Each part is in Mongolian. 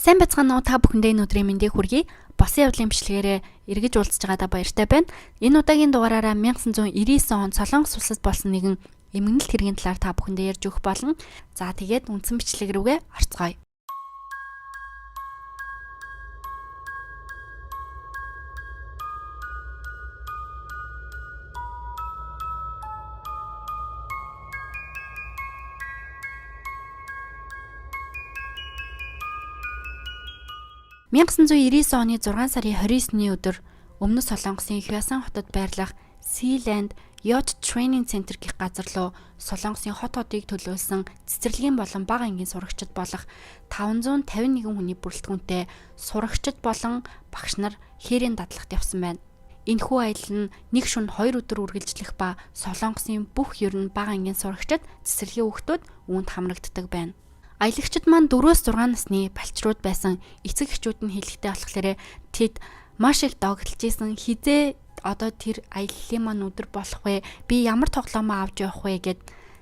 Сайн бацгаана уу та бүхэндээ өнөөдрийн мэндийг хүргэе. Босын явдлын бичлэгээрээ эргэж уулзж байгаадаа баяртай байна. Энэ удаагийн дугаараараа 1999 онд Солонгос улсад болсон нэгэн эмгэнэлт хэргийн талаар та бүхэндээ ярьж өгөх болно. За тэгээд үндсэн бичлэг рүүгээ орцгоё. 1999 оны 6 сарын 29-ний өдөр Өмнөд Солонгосын Хьюасан хотод байрлах Sealand Yacht Training Center гэх газар руу Солонгосын хот хотыг төлөөлсөн цэцэрлэгийн болон бага ангийн сурагчид болох 551 хүний бүрэлдэхүүнтэй сурагчид болон багш нар хээрийн дадлагт явсан байна. Энэхүү аялал нь нэг шөнө 2 өдөр үргэлжлэх ба Солонгосын бүх ерөн бага ангийн сурагчид цэцэрлэгийн хүүхдүүд үүнд хамрагддаг байна. Аялагчид маань 4-6 насны балчрууд байсан. Эцэг эхчүүд нь хэлэхдээ болохоор тэд маш их догтлж исэн. Хизээ одоо тэр аяллаа маань өдөр болох вэ? Би ямар тоглоомоо авч явах вэ гэд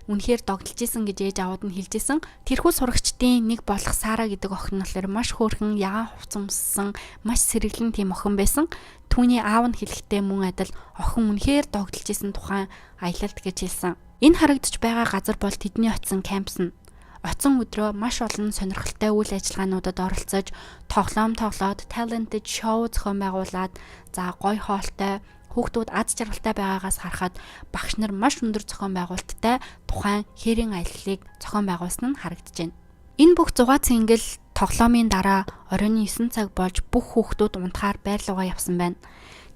үнэхээр догтлж исэн гэж ээж аауд нь хэлж исэн. Тэрхүү сурагчдын нэг болох Сара гэдэг охин нь болохоор маш хөөрхөн, ягаан хувцамссан, маш сэргэлэн тийм охин байсан. Түүний аав нь хэлэхдээ мөн адил охин үнэхээр догтлж исэн тухайн аялалд гэж хэлсэн. Энэ харагдаж байгаа газар бол тэдний очисон кампус нь. Оцсон өдрөө маш олон сонирхолтой үйл ажиллагаануудад оролцож, тоглоом тоглоод, talented show зохион байгуулад, за гоё хоолтой, хүүхдүүд аз жаргалтай байгаагаас харахад багш нар маш өндөр зохион байгуулалттай тухайн хээрийн аяллыг зохион байгуулсан нь харагдаж байна. Энэ бүх 6 цэнгэл тоглоомын дараа оройн 9 цаг болж бүх хүүхдүүд унтахаар байр руугаа явсан байна.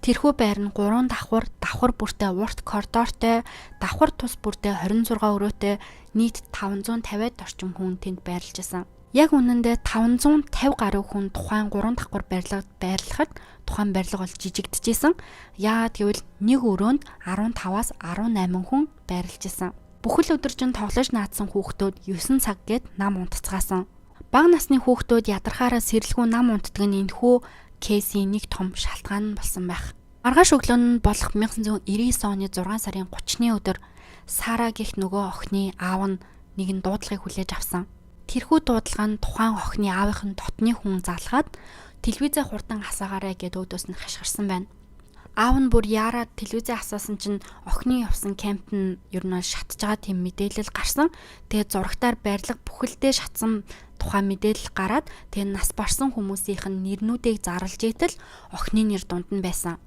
Тэрхүү байр нь 3 давхар бүртээ урт коридортой, давхар тус бүртээ 26 өрөөтэй нийт 550-д орчим хүн тэнд байрлаж байсан. Яг үнэндээ 550 гаруй хүн тухайн 3 давхар байрлалд байрлахад тухайн байрлал бол жижигдэжсэн. Яагаад гэвэл нэг өрөөнд 15-аас 18 хүн байрлаж байсан. Бүхэл өдөржин тоглож наадсан хүүхдүүд 9 цаг гээд нам унтцгаасан. Бага насны хүүхдүүд ядархаараа сэрэлгүй нам унтдаг нь энэхүү кейсийн нэг том шалтгаан нь болсон байх. Маргааш өглөө нь болох 1999 оны 6 сарын 30-ны өдөр Сара гэх нөгөө охины аав нь нэгэн дуудлагыг хүлээж авсан. Тэрхүү дуудлага нь тухайн охины аавынхын дотны хүн залгаад телевизээ хурдан хасаагаарай гэд өөдөөс нь хашгирсан байна. Аав нь бүр яарад телевизээ хасаасан чинь охины явсан кампт нь ер нь шатж байгаа тийм мэдээлэл гарсан. Тэгээд зурагтаар байрлал бүхэлдээ шатсан тухайн мэдээлэл гараад тэгээд нас барсан хүмүүсийнх нь нэрнүүдийг зарлж итэл охины нэр дунд нь байсан.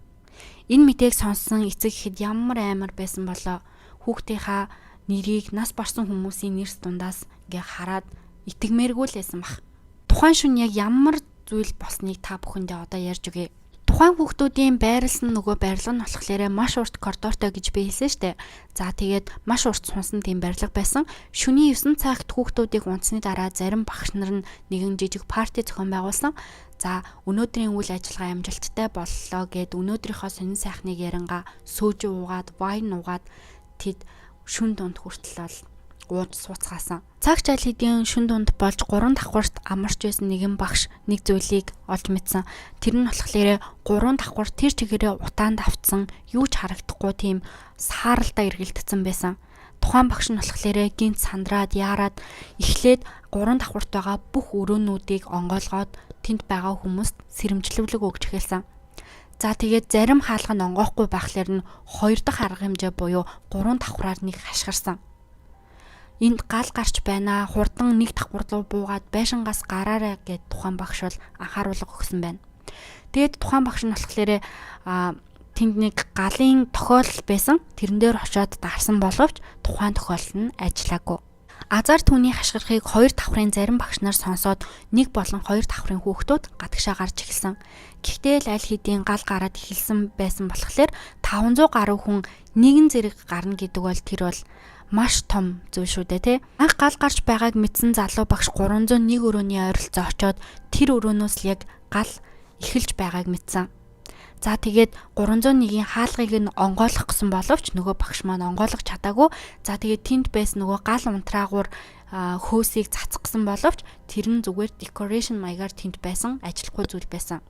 Энэ мэдээг сонссон эцэг ихэд ямар амар байсан болоо. Хүүхдийнхаа нэрийг нас барсан хүмүүсийн нэрс дундаас ингээ хараад итгэмээргүй л байсан баг. Тухайн шөнө яг ямар зүйл болсныг та бүхэндээ одоо ярьж өгье. Тухайн хүүхдүүдийн байрлсан нөгөө байрлал нь болохоор маш урт коридортой гэж би хэлсэн штэ. За тэгээд маш урт сунсан тийм байрлал байсан. Шөнийн 9 цагт хүүхдүүдийг унтсны дараа зарим багш нар нь нэгэн жижиг парти зохион байгуулсан. За өнөөдрийн үйл ажиллагаа амжилттай боллоо гэд өнөөдрийнхөө сонин сайхныг ярангаа сөөж уугаад, вайн уугаад тэд шүн дунд хүртэл ууж сууцгаасан. Цаг жаал хэдийн шүн дунд болж 3 давхарт амарч байсан нэгэн багш нэг зүйлийг олж мэдсэн. Тэр нь болохоор 3 давхар тэр чигээрээ утаанд автсан, юу ч харагдахгүй тийм сааралтай эргэлдсэн байсан. Тухайн багш нь болохоор гинт сандраад яарад эхлээд 3 давхарт байгаа бүх өрөөнүүдийг онгойлгоод тэнд байгаа хүмүүст сэрэмжлүүлэг өгч эхэлсэн. За тэгээд зарим хаалга нь онгоохгүй байхлаар нь 2 дахь арга хэмжээ буюу 3 давхраар нэг хашгирсан. Энд гал гарч байна. Хурдан нэг давхар руу буугаад байшингаас гараарай гэд тухайн багш бол анхааруулга өгсөн байна. Тэгээд тухайн багш нь болохоор тэнд нэг галын тохиолдол байсан. Тэрэн дээр очиод дарсан боловч тухайн тохиолдол нь ажиллаагүй. Азар түүний хашгирахыг 2 давхрын зарим багш нар сонсоод 1 болон 2 давхрын хүүхдүүд гадагшаа гарч эхэлсэн. Гэхдээ л аль хэдийн гал гараад эхэлсэн байсан болохоор 500 гаруй хүн нэгэн зэрэг гарна гэдэг бол тэр бол маш том зүйл шүү дээ тий. Анх гал гарч байгааг мэдсэн залуу багш 301 өрөөний ойролцоо очиод тэр өрөөнөөс л яг гал эхэлж байгааг мэдсэн. За тэгээд 301-ийн хаалгыг нь онгойлгох гэсэн боловч нөгөө багш маань онгойлгох чадаагүй. За тэгээд тэнд байсан нөгөө гал унтраагуур хөөсийг цацах гэсэн боловч тэр нь зүгээр decoration маягаар тэнд байсан ажилгүй зүйл байсан.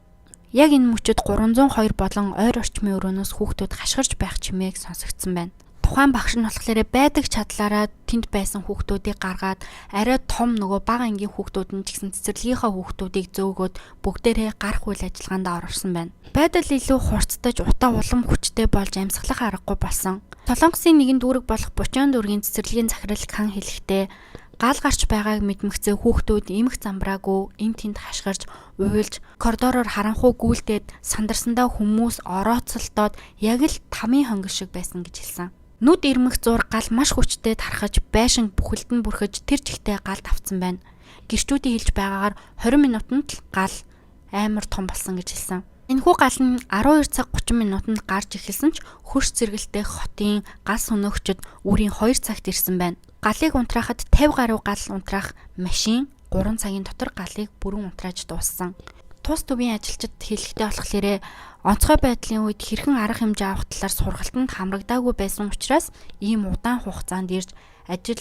Яг энэ мөчөд 302 болон ойр орчмын өрөөнөөс хүүхдүүд хашгирч байх чимээг сонсогдсон байна. тухайн багш нь болохоор байдаг чадлаараа тэнд байсан хүүхдүүдийг гаргаад арай том нөгөө бага ангийн хүүхдүүд нь ч гэсэн цэцэрлэгийнхаа хүүхдүүдийг зөөгөөд бүгдээрээ гарах үйл ажиллагаанд орсон байна. Байдал илүү хурцтаж утаа улам хүчтэй болж амьсгалах аргагүй болсон. Солонгосын нэгэн дүүрэг болох Бучан дүүргийн цэцэрлэгийн захирал Кан хэлэхдээ гал гарч байгааг мэдмэгцээ хүүхдүүд эмх замбраагүй энд тэнд хашгирч уйлж коридороор харанхуй гүйлдээд сандарсандаа хүмүүс орооцолдоод яг л тамийн хонгил шиг байсан гэж хэлсэн. Нүд ирмэх зур гал маш хүчтэй тархаж байшин бүхэлд нь бүрхэж тэр чигтээ гал давцсан байна. Гэрчүүдийн хэлж байгаагаар 20 минутанд л гал амар том болсон гэж хэлсэн. Энэхүү гал нь 12 цаг 30 минутанд гарч эхэлсэн ч хөрш зэрэгэлтэй хотын гал сөнөөгчд үрийн 2 цагт ирсэн байна. Галыг унтраахад 50 гаруй гал унтраах машин 3 цагийн дотор галыг бүрэн унтрааж дууссан. Тус төвийн ажилчид хэлэхдээ болохоор онцгой байдлын үед хэрхэн арга хэмжээ авах талаар сургалтанд хамрагдаагүй байсан учраас ийм удаан хугацаанд ирж ажил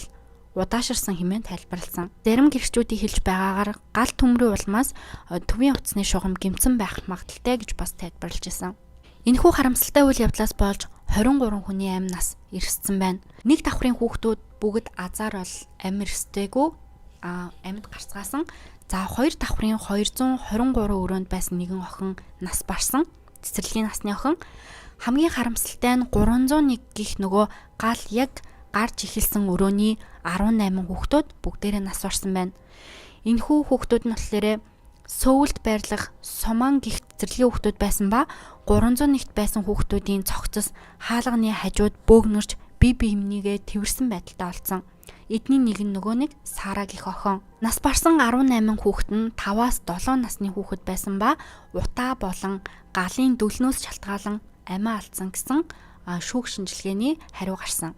удаашрсан хэмээн тайлбарласан. Зарим гэрчүүдийн хэлж байгаагаар гал төмрийн улмаас төвийн утасны шугам гэмцэн байх магадaltaй гэж бас тайлбарлаж байсан. Энэхүү харамсалтай үйл явдлаас болж 23 хүний амь нас ирсэн байна. Нэг давхрын хүүхдүүд бүгд азар бол амь ирсдэггүй амьд гарцгаасан. За 2 давхрын 223 өрөөнд байсан нэгэн охин нас барсан. Цэцэрлэгийн насны охин. Хамгийн харамсалтай нь 301 гих нөгөө гал яг гарч эхэлсэн өрөөний 18 хүүхдүүд бүгдээрээ нас барсан байна. Энэхүү хүүхдүүд нь болохоор Сөүлд байрлах Соман гих цэцэрлэгийн хүүхдүүд байсан ба 301-т байсан хүүхдүүдийн цогцос хаалганы хажууд бөөгнөрч бие биенийгээ тэрсэн байдалтай олцсон. Эдний нэг нь нөгөө нэг Сара гих охин. Нас барсан 18 хүүхэд нь 5-аас 7 насны хүүхэд байсан ба утаа болон галын дөлнөөс шалтгаалan амиа алдсан гэсэн шүүх шинжилгээний хариу гарсан.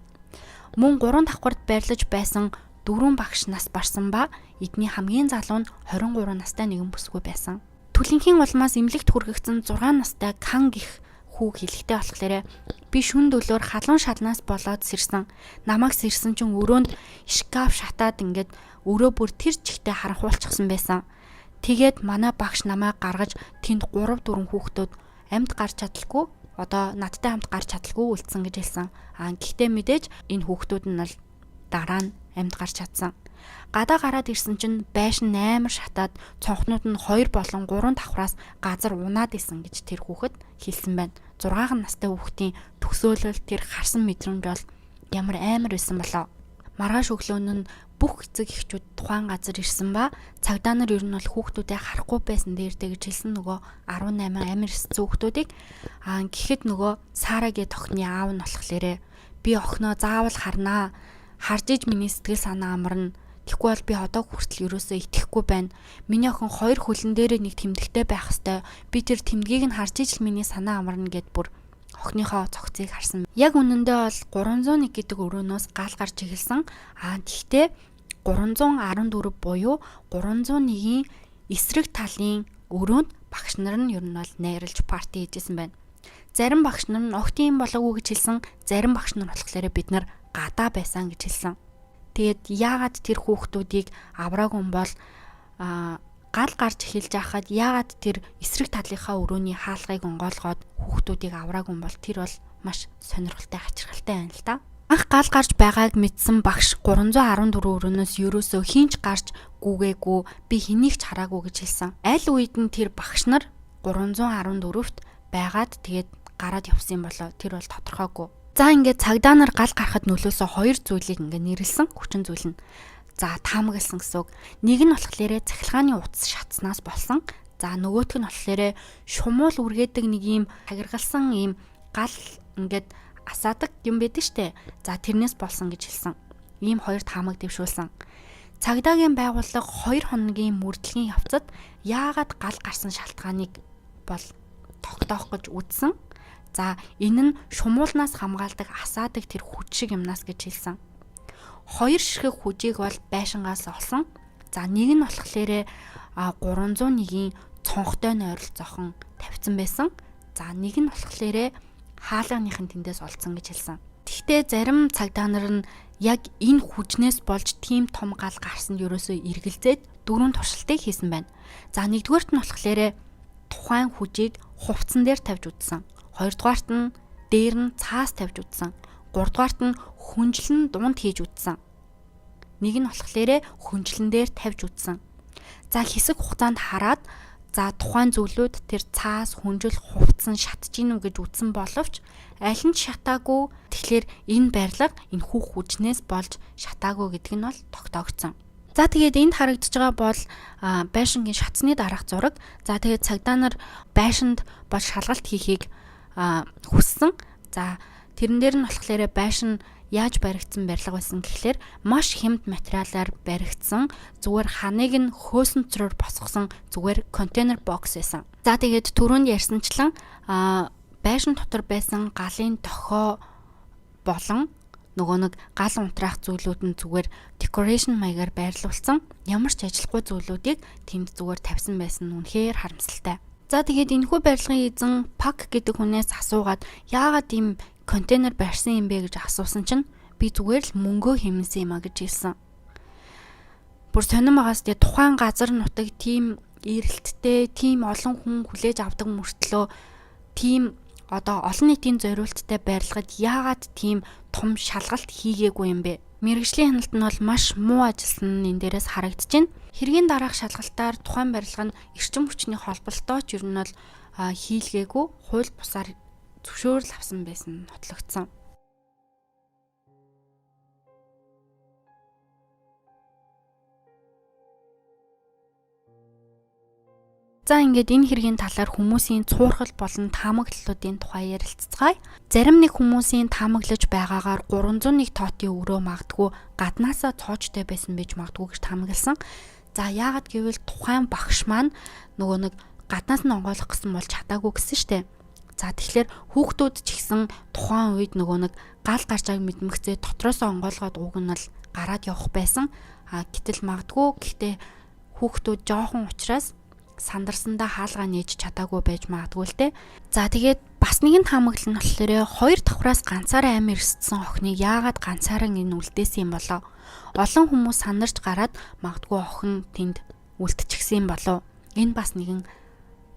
Мөн 3 давхарт байрлаж байсан 4 багш нас барсан ба эдний хамгийн залуу нь 23 настай нэгэн бүсгүй байсан. Түлэнхийн улмаас эмнэлэгт хүргэгдсэн 6 настай Кан гих хүүг хэлэхдээ болохоор би шүн дөлөөр халуун шалнаас болоод сэрсэн. Намайг сэрсэн чинь өрөөнд шкаф шатаад ингээд өрөө бүр тэр чигтээ харанхуулчихсан байсан. Тэгээд манай багш намайг гаргаж тэнд 3 4 хүүхдүүд амьд гарч чадалгүй одоо надтай хамт гарч чадалгүй үлдсэн гэж хэлсэн. Гэхдээ мэдээж энэ хүүхдүүд нь бол дараа нь амьд гарч чадсан. Гадаа гараад ирсэн чинь байшин амар шатаад цонхнууд нь 2 болон 3 давхраас газар унаад исэн гэж тэр хүүхэд хэлсэн байна. 6 настай хүүхдийн төсөөлөл тэр харсан мэдрэмж бол ямар амар байсан болоо. Маргааш өглөөн нь бүх эцэг эхчүүд тухайн газар ирсэн ба цагдаа нар ер нь бол хүүхдүүдээ харахгүй байсан дээртэй гэж хэлсэн нөгөө 18 амир эсцэн хүүхдүүдийг гэхэд нөгөө Сарагийн тохны аав нь болохоор би охиноо заавал харнаа. Харж иж миний сэтгэл санаа амарна. Тэгэхгүй бол би одоо хүртэл ерөөсөө итгэхгүй байна. Миний охин 2 хөлн дээрээ нэг тэмдэгтэй байх хэвээр. Би тэр тэмдгийг нь харж иж л миний санаа амарна гэд бүр охиныхоо цогцыг харсан. Яг үнэндээ бол 301 гэдэг өрөөнөөс гал гарч эхэлсэн. Гэхдээ 314 буюу 301-ийн эсрэг талын өрөөнд багш нар нь ер нь бол найрлж парти хийжсэн байна. Зарим багш нар нь огт юм болоогүй гэж хэлсэн. Зарим багш нар болохоор бид нар гадаа байсан гэж хэлсэн. Тэгээд яагаад тэр хүүхдүүдийг авраагүй юм бол гал гарч эхэлж байхад яагаад тэр эсрэг талынхаа өрөөний хаалгыг онгойлгоод хүүхдүүдийг авраагүй юм бол тэр бол маш сонирхолтой хачирхалтай байна л да. Анх гал гарч байгааг мэдсэн багш 314 өрөөнөөс ерөөсөө хинч гарч гүгээгүй би хэнийг ч хараагүй гэж хэлсэн. Аль үед нь тэр багш нар 314-т байгаад тэгээд гараад явсан болоо тэр бол тодорхойгүй. За ингээд цагдаа нар гал гарахад нөлөөсөө 2 зүйлийг ингээд нэрлсэн хүчин зүйл нь. За таамагласан гэсэн үг. Нэг нь болохоор цахилгааны утас шатснаас болсон. За нөгөөх нь болохоор шумуул үргээдэг нэг юм хагиргалсан юм гал ингээд асаадаг юм байдаг штэ. За тэрнээс болсон гэж хэлсэн. Ийм 2 таамаг дэвшүүлсэн. Цагдаагийн байгууллага 2 хоногийн мөрдлөгийн явцад яагаад гал гарсан шалтгааныг бол тогтоох гэж үзсэн. За энэ нь шумуулнаас хамгаалдаг асаадаг тэр хүч шиг юмнаас гэж хэлсэн. 2 ширхэг хүжийг бол байшингаас олсон. За нэг нь болохоор 301-ийн цонхтой нойрол зохон тавьсан байсан. За нэг нь болохоор хаалганыхын тэндээс олцсон гэж хэлсэн. Гэхдээ зарим цагдаа нар нь яг энэ хүчнээс болж тийм том гал гарсанд ерөөсөө эргэлзээд 4 туршилтыг хийсэн байна. За нэгдүгээрт нь болохоор тухайн хүжийг хувцсан дээр тавьж үзсэн. Хоёрдугаарт нь дээр нь цаас тавьж үзсэн. гуравдугаарт нь хүнжлэн дунд хийж үтсэн. Нэг нь болохоор хүнжлэн дээр тавьж үтсэн. За хэсэг хугацаанд хараад за тухайн зүйлүүд тэр цаас хүнжил хувцсан шатж гинүү гэж үтсэн боловч аль нь шатаагүй. Тэгэхээр энэ барилга энэхүү хүчнээс болж шатаагүй гэдэг нь бол тогтоогдсон. За тэгээд энд харагдаж байгаа бол байшингийн шатсны дараах зураг. За тэгээд цагдаа нар байшинд бол шалгалт хийхийг хүссэн. За тэрэн дээр нь болохоор байшин яаж баригдсан барилга байсан гэхлээр маш хямд материалаар баригдсан зүгээр ханыг нь хөөсөнцрөөр босгосон зүгээр контейнер бокс байсан. За тэгээд түрүүнд ярьсанчлан байшин дотор байсан галын тохио болон нөгөө нэг гал унтраах зүйлүүд нь зүгээр decoration маягаар байрлуулсан ямар ч ажиллахгүй зүйлүүдийг тэнд зүгээр тавьсан байсан нь үнэхээр харамсалтай. За тэгээд энэхүү барилгын эзэн Пак гэдэг хүнээс асуугаад яагаад ийм контейнер барьсан юм бэ гэж асуусан чинь би зүгээр л мөнгөө хэмнэсэн юм а гэж хэлсэн. Бүр сонирн байгаас тэгээ тухайн газар нутаг тийм эрэлттэй, тийм олон хүн хүлээж авдаг мөртлөө тийм одоо олон нийтийн зориулттай барилгад яагаад тийм том шалгалт хийгээгүй юм бэ? Мэргэжлийн хяналт нь бол маш муу ажилласан нь энэ дээрээс харагдаж байна. Хэргийн дараах шалгалтаар тухайн барилга нь эрчим хүчний холболтой ч ер нь бол хийлгээгүй, хууль бусаар зөвшөөрөл авсан байсан нотлогдсон. За ингээд энэ хэргийн талаар хүмүүсийн цуурхал болон таамаглалуудын тухай ярилццгаая. Зарим нэг хүмүүсийн таамаглаж байгаагаар 301 тоотын өрөө магадгүй гаднаасаа цоочтой байсан байж магадгүй гэж таамагласан. За яагаад гэвэл тухайн багш маань нөгөө нэг гаднаас нь онгойлгох гэсэн бол чадаагүй гэсэн штэ. За тэгэхээр хүүхдүүд ч гэсэн тухайн үед нөгөө нэг гал гарч байгааг мэдмэгцээ дотроос онгойлгоод уг нь л гараад явах байсан. Гэтэл магадгүй гэхдээ хүүхдүүд жоохон ухраас сандарсандаа хаалгаа нээж чадаагүй байж магадгүй л те. За тэгээд бас нэгэн таамаглал нь болохоор 2 давхраас ганцаараа амир ирсэн охиныг яагаад ганцаараа энэ үлдээсэн юм болоо? Олон хүмүүс сандарч гараад магадгүй охин тэнд үлдчихсэн юм болоо. Энэ бас нэгэн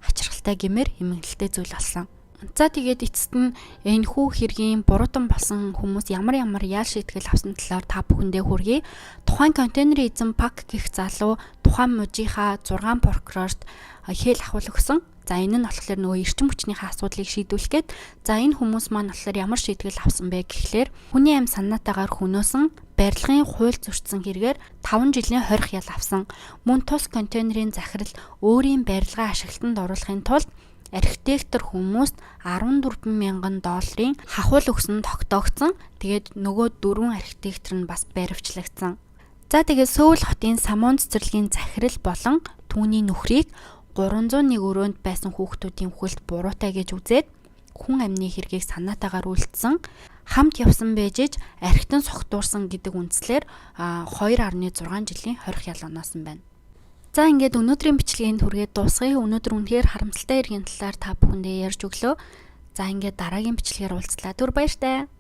хачирхалтай гэмээр хэмнэлттэй зүйл болсон. За тэгээд эцэст нь энэхүү хэргийн буруутан болсон хүмүүс ямар ял шийтгэл авсан талаар та бүхэндээ хүргэе. Тухайн контейнерын эзэн Пак гэх залуу тухайн мужийнхаа 6 прокурорт хэл ахуул өгсөн. За энэ нь болохоор нөгөө эрчим хүчнийхээ асуудлыг шийдвүүлэх гээд за энэ хүмүүс маань болохоор ямар шийтгэл авсан бэ гэхлээр хүний аим санаатаагаар хөнөөсөн барилгын хууль зөрчсөн хэрэгээр 5 жилийн хорих ял авсан. Мөн тус контейнерын захирал өөрийн барилгаа ашиглалтанд оруулахын тулд архитектор хүмүүст $14,000 хахуул өгсөн тогтоогдсон. Тэгээд нөгөө 4 архитектор нь бас баривчлагдсан. За тэгээд Сөүл хотын Самун цэцэрлэгийн захирал болон түүний нөхрийг 301 өрөөнд байсан хүүхдүүдийн хүлд буруутай гэж үзээд хүн амны хэргийг санаатаагаар үйлдсэн, хамт явсан байжээж архитан согтуурсан гэдэг үндслээр 2.6 жилийн хорих ял оноосон байна. За ингээд өнөөдрийн бичлэгэнд хүргээд дуусгая. Өнөөдөр үнэхээр харамсалтай хэргийн талаар та бүхэндээ ярьж өглөө. За ингээд дараагийн бичлэгээр уулзлаа. Түр баяртай.